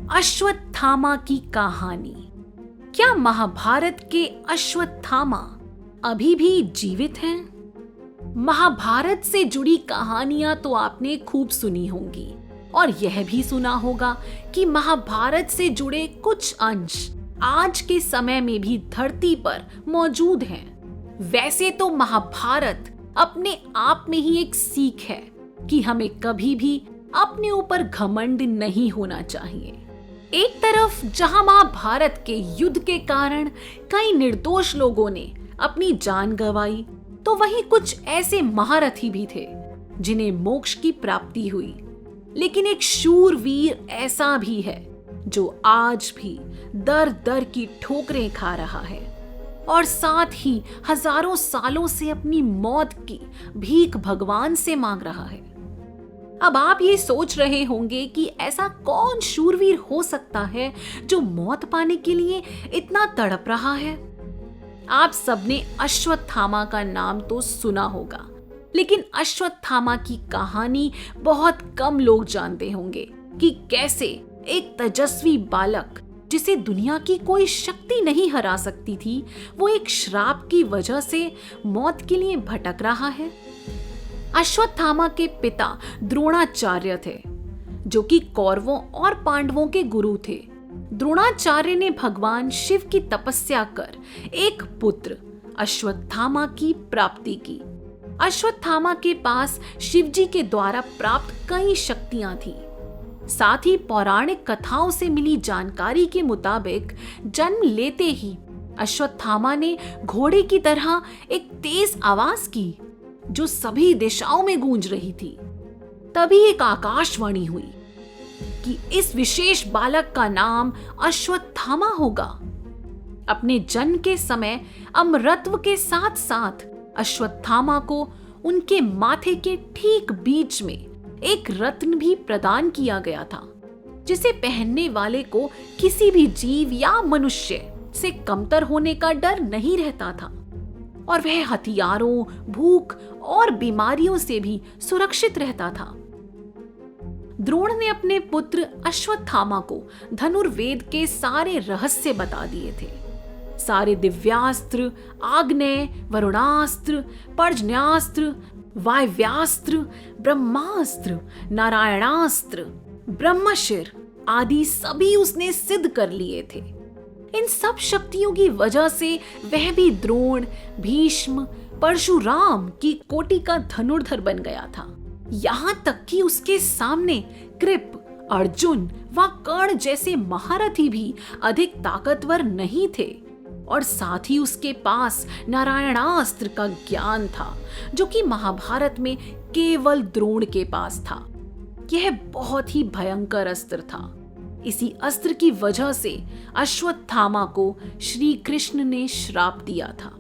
अश्वत्थामा की कहानी। क्या महाभारत के अश्वत्थामा अभी भी जीवित हैं? महाभारत से जुड़ी कहानियां तो आपने खूब सुनी होंगी और यह भी सुना होगा कि महाभारत से जुड़े कुछ अंश आज के समय में भी धरती पर मौजूद हैं। वैसे तो महाभारत अपने आप में ही एक सीख है कि हमें कभी भी अपने ऊपर घमंड नहीं होना चाहिए। एक तरफ जहां महाभारत के युद्ध के कारण कई निर्दोष लोगों ने अपनी जान गंवाई, तो वहीं कुछ ऐसे महारथी भी थे जिन्हें मोक्ष की प्राप्ति हुई। लेकिन एक शूरवीर ऐसा भी है जो आज भी दर दर की ठोकरें खा रहा है और साथ ही हजारों सालों से अपनी मौत की भीख भगवान से मांग रहा है। अब आप ये सोच रहे होंगे कि ऐसा कौन शूरवीर हो सकता है जो मौत पाने के लिए इतना तड़प रहा है। आप सबने अश्वत्थामा का नाम तो सुना होगा, लेकिन अश्वत्थामा की कहानी बहुत कम लोग जानते होंगे कि कैसे एक तेजस्वी बालक जिसे दुनिया की कोई शक्ति नहीं हरा सकती थी, वो एक श्राप की वजह से मौत के लिए भटक रहा है। अश्वत्थामा के पिता द्रोणाचार्य थे, जो कि कौरवों और पांडवों के गुरु थे। द्रोणाचार्य ने भगवान शिव की तपस्या कर एक पुत्र अश्वत्थामा की प्राप्ति की। अश्वत्थामा के पास शिवजी के द्वारा प्राप्त कई शक्तियां थीं। साथ ही पौराणिक कथाओं से मिली जानकारी के मुताबिक जन्म लेते ही अश्वत्थामा ने घोड़े की तरह एक तेज आवाज की जो सभी दिशाओं में गूंज रही थी। तभी एक आकाशवाणी हुई कि इस विशेष बालक का नाम अश्वत्थामा होगा। अपने जन्म के समय अमरत्व के साथ साथ अश्वत्थामा को उनके माथे के ठीक बीच में एक रत्न भी प्रदान किया गया था, जिसे पहनने वाले को किसी भी जीव या मनुष्य से कमतर होने का डर नहीं रहता था और वह हथियारों, भूख और बीमारियों से भी सुरक्षित रहता था। द्रोण ने अपने पुत्र अश्वत्थामा को धनुर्वेद के सारे रहस्य बता दिए थे। सारे दिव्यास्त्र, आग्नेय, वरुणास्त्र, पर्जन्यास्त्र, वायव्यास्त्र, ब्रह्मास्त्र, नारायणास्त्र, ब्रह्मशिर आदि सभी उसने सिद्ध कर लिए थे। इन सब शक्तियों की वजह से वह भी द्रोण, भीष्म, परशुराम की कोटि का धनुर्धर बन गया था। यहाँ तक कि उसके सामने कृप, अर्जुन व कर्ण जैसे महारथी भी अधिक ताकतवर नहीं थे और साथ ही उसके पास नारायणास्त्र का ज्ञान था, जो कि महाभारत में केवल द्रोण के पास था। यह बहुत ही भयंकर अस्त्र था। इसी अस्त्र की वजह से अश्वत्थामा को श्री कृष्ण ने श्राप दिया था।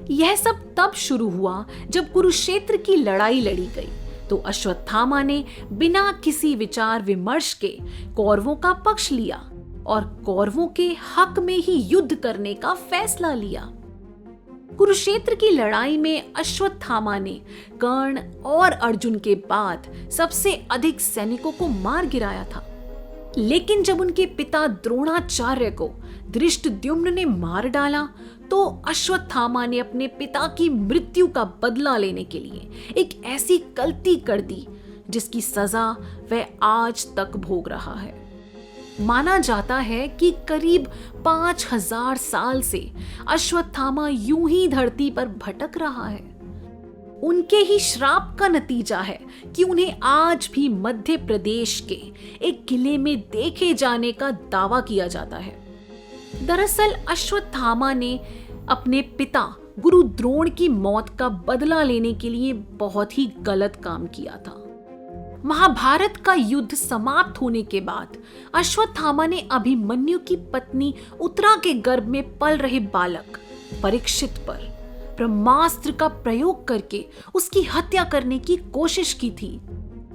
यह सब तब शुरू हुआ जब कुरुक्षेत्र की लड़ाई लड़ी गई, तो अश्वत्थामा ने बिना किसी विचार विमर्श के कौरवों का पक्ष लिया और कौरवों के हक में ही युद्ध करने का फैसला लिया। कुरुक्षेत्र की लड़ाई में अश्वत्थामा ने कर्ण और अर्जुन के बाद सबसे अधिक सैनिकों को मार गिराया था। लेकिन जब उनके पिता द्रोणाचार्य को धृष्टद्युम्न ने मार डाला, तो अश्वत्थामा ने अपने पिता की मृत्यु का बदला लेने के लिए एक ऐसी गलती कर दी जिसकी सजा वह आज तक भोग रहा है। माना जाता है कि करीब 5000 साल से अश्वत्थामा यूं ही धरती पर भटक रहा है। उनके ही श्राप का नतीजा है कि उन्हें आज भी मध्य प्रदेश के एक किले में देखे जाने का दावा किया जाता है। दरअसल अश्वत्थामा ने अपने पिता गुरु द्रोण की मौत का बदला लेने के लिए बहुत ही गलत काम किया था। महाभारत का युद्ध समाप्त होने के बाद अश्वत्थामा ने अभिमन्यु की पत्नी उत्तरा के गर्भ में पल रहे बालक परीक्षित पर ब्रह्मास्त्र का प्रयोग करके उसकी हत्या करने की कोशिश की थी।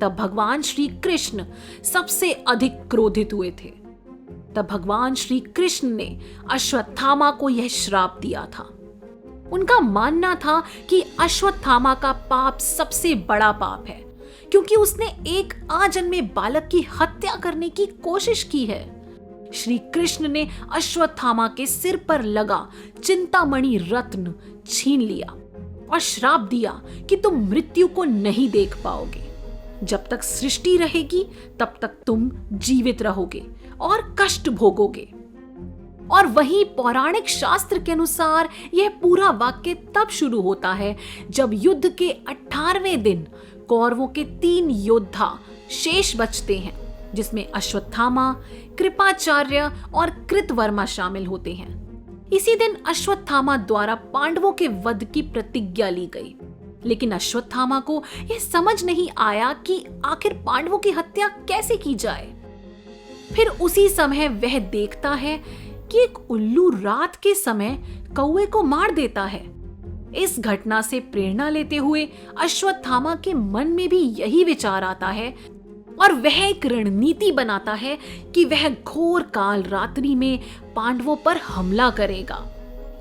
तब भगवान श्री कृष्ण सबसे अधिक क्रोधित हुए थे। तब भगवान श्री कृष्ण ने अश्वत्थामा को यह श्राप दिया था। उनका मानना था कि अश्वत्थामा का पाप सबसे बड़ा पाप है, क्योंकि उसने एक आजन्मे बालक की हत्या करने की कोशिश की है। श्री कृष्ण ने अश्वत्थामा के सिर पर लगा चिंतामणि रत्न छीन लिया और श्राप दिया कि तुम मृत्यु को नहीं देख पाओगे। जब तक सृष्टि रहेगी तब तक तुम जीवित रहोगे और कष्ट भोगोगे। और वहीं पौराणिक शास्त्र के अनुसार यह पूरा वाक्य तब शुरू होता है जब युद्ध के 18वें दिन कौरवों के 3 योद्धा शेष बचते हैं, जिसमें अश्वत्थामा, कृपाचार्य और कृतवर्मा शामिल होते हैं। इसी दिन अश्वत्थामा द्वारा पांडवों के वध की प्रतिज्ञा ली गई, लेकिन अश्वत्थामा को यह समझ नहीं आया कि आखिर पांडवों की हत्या कैसे की जाए। फिर उसी समय वह देखता है कि एक उल्लू रात के समय कौवे को मार देता है। इस घटना से प्रेरणा लेते हुए अश्वत्थामा के मन में भी यही विचार आता है और वह एक रणनीति बनाता है कि वह घोर काल रात्रि में पांडवों पर हमला करेगा।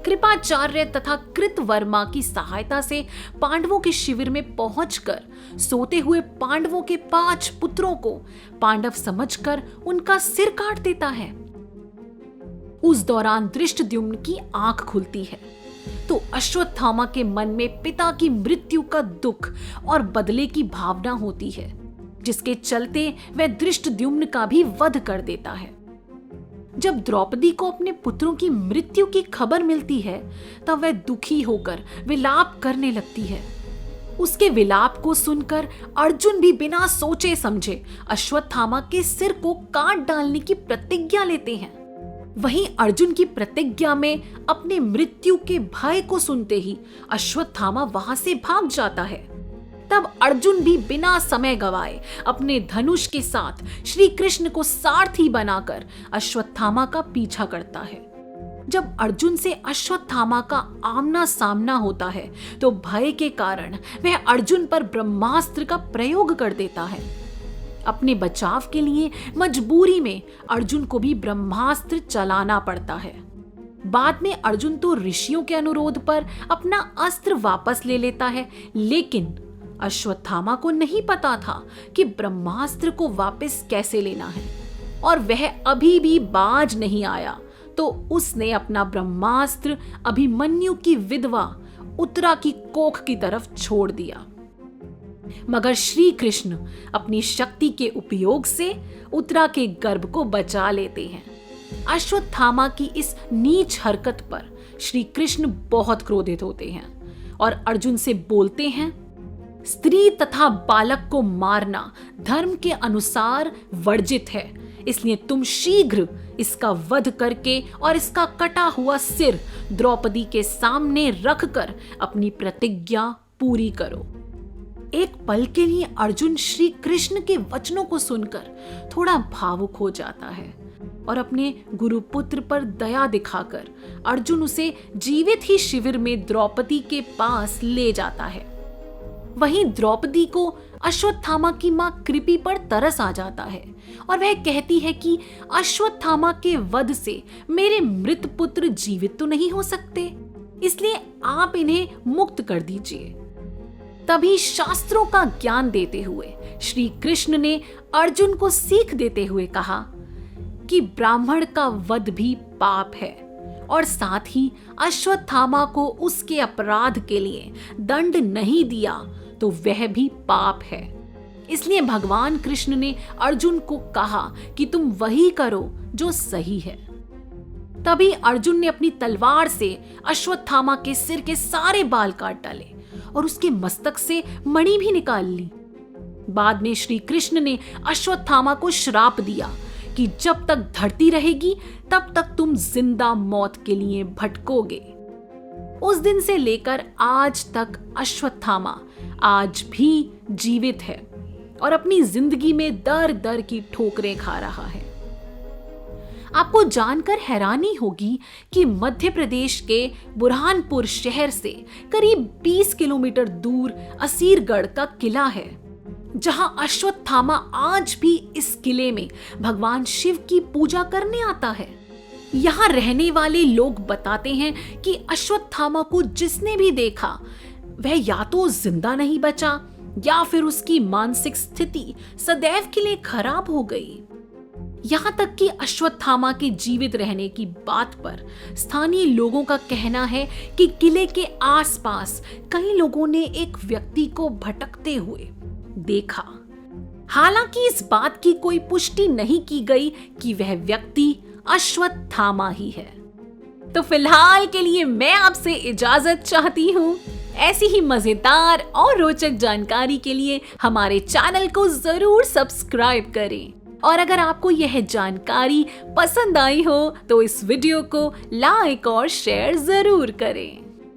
कृपाचार्य तथा कृतवर्मा की सहायता से पांडवों के शिविर में पहुंचकर सोते हुए पांडवों के 5 पुत्रों को पांडव समझकर उनका सिर काट देता है। उस दौरान धृष्टद्युम्न की आंख खुलती है तो अश्वत्थामा के मन में पिता की मृत्यु का दुख और बदले की भावना होती है, जिसके चलते वह धृष्टद्युम्न का भी वध कर देता है। जब द्रौपदी को अपने पुत्रों की मृत्यु की खबर मिलती है तब वह दुखी होकर विलाप करने लगती है। उसके विलाप को सुनकर अर्जुन भी बिना सोचे समझे अश्वत्थामा के सिर को काट डालने की प्रतिज्ञा लेते हैं। वहीं अर्जुन की प्रतिज्ञा में अपने मृत्यु के भय को सुनते ही अश्वत्थामा वहां से भाग जाता है। तब अर्जुन भी बिना समय गवाए अपने धनुष के साथ श्री कृष्ण को सारथी बनाकर अश्वत्थामा का पीछा करता है। जब अर्जुन से अश्वत्थामा का आमना सामना होता है तो भय के कारण वह अर्जुन पर ब्रह्मास्त्र का प्रयोग कर देता है। अपने बचाव के लिए मजबूरी में अर्जुन को भी ब्रह्मास्त्र चलाना पड़ता है। बाद में अर्जुन तो ऋषियों के अनुरोध पर अपना अस्त्र वापस ले लेता है, लेकिन अश्वत्थामा को नहीं पता था कि ब्रह्मास्त्र को वापस कैसे लेना है और वह अभी भी बाज नहीं आया तो उसने अपना ब्रह्मास्त्र अभिमन्यु की विधवा उत्तरा की कोख की तरफ छोड़ दिया। मगर श्री कृष्ण अपनी शक्ति के उपयोग से उत्तरा के गर्भ को बचा लेते हैं। अश्वत्थामा की इस नीच हरकत पर श्री कृष्ण बहुत क्रोधित होते हैं और अर्जुन से बोलते हैं, स्त्री तथा बालक को मारना धर्म के अनुसार वर्जित है, इसलिए तुम शीघ्र इसका वध करके और इसका कटा हुआ सिर द्रौपदी के सामने रखकर अपनी प्रतिज्ञा पूरी करो। एक पल के लिए अर्जुन श्री कृष्ण के वचनों को सुनकर थोड़ा भावुक हो जाता है और अपने गुरुपुत्र पर दया दिखाकर अर्जुन उसे जीवित ही शिविर में द्रौपदी के पास ले जाता है। वहीं द्रौपदी को अश्वत्थामा की मां कृपि पर तरस आ जाता है और वह कहती है कि अश्वत्थामा के वध से मेरे मृत पुत्र जीवित तो नहीं हो सकते, इसलिए आप इन्हें मुक्त कर दीजिए। तभी शास्त्रों का ज्ञान देते हुए श्री कृष्ण ने अर्जुन को सीख देते हुए कहा कि ब्राह्मण का वध भी पाप है और साथ ही अश्वत्थामा को उसके अपराध के लिए दंड नहीं दिया तो वह भी पाप है। इसलिए भगवान कृष्ण ने अर्जुन को कहा कि तुम वही करो जो सही है। तभी अर्जुन ने अपनी तलवार से अश्वत्थामा के सिर के सारे बाल काट डाले और उसके मस्तक से मणि भी निकाल ली। बाद में श्री कृष्ण ने अश्वत्थामा को श्राप दिया कि जब तक धरती रहेगी तब तक तुम जिंदा मौत के लिए भटकोगे। उस दिन से लेकर आज तक अश्वत्थामा आज भी जीवित है और अपनी जिंदगी में दर दर की ठोकरें खा रहा है। आपको जानकर हैरानी होगी कि मध्य प्रदेश के बुरहानपुर शहर से करीब 20 किलोमीटर दूर असीरगढ़ का किला है, जहां अश्वत्थामा आज भी इस किले में भगवान शिव की पूजा करने आता है। यहाँ रहने वाले लोग बताते हैं कि अश्वत्थामा को जिसने भी देखा वह या तो जिंदा नहीं बचा या फिर उसकी मानसिक स्थिति सदैव के लिए खराब हो गई। यहाँ तक कि अश्वत्थामा के जीवित रहने की बात पर स्थानीय लोगों का कहना है कि किले के आसपास कई लोगों ने एक व्यक्ति को भटकते हुए देखा। हालांकि इस बात की कोई पुष्टि नहीं की गई कि वह व्यक्ति अश्वत्थामा ही है। तो फिलहाल के लिए मैं आपसे इजाजत चाहती हूँ। ऐसी ही मजेदार और रोचक जानकारी के लिए हमारे चैनल को जरूर सब्सक्राइब करें। और अगर आपको यह जानकारी पसंद आई हो तो इस वीडियो को लाइक और शेयर जरूर करें।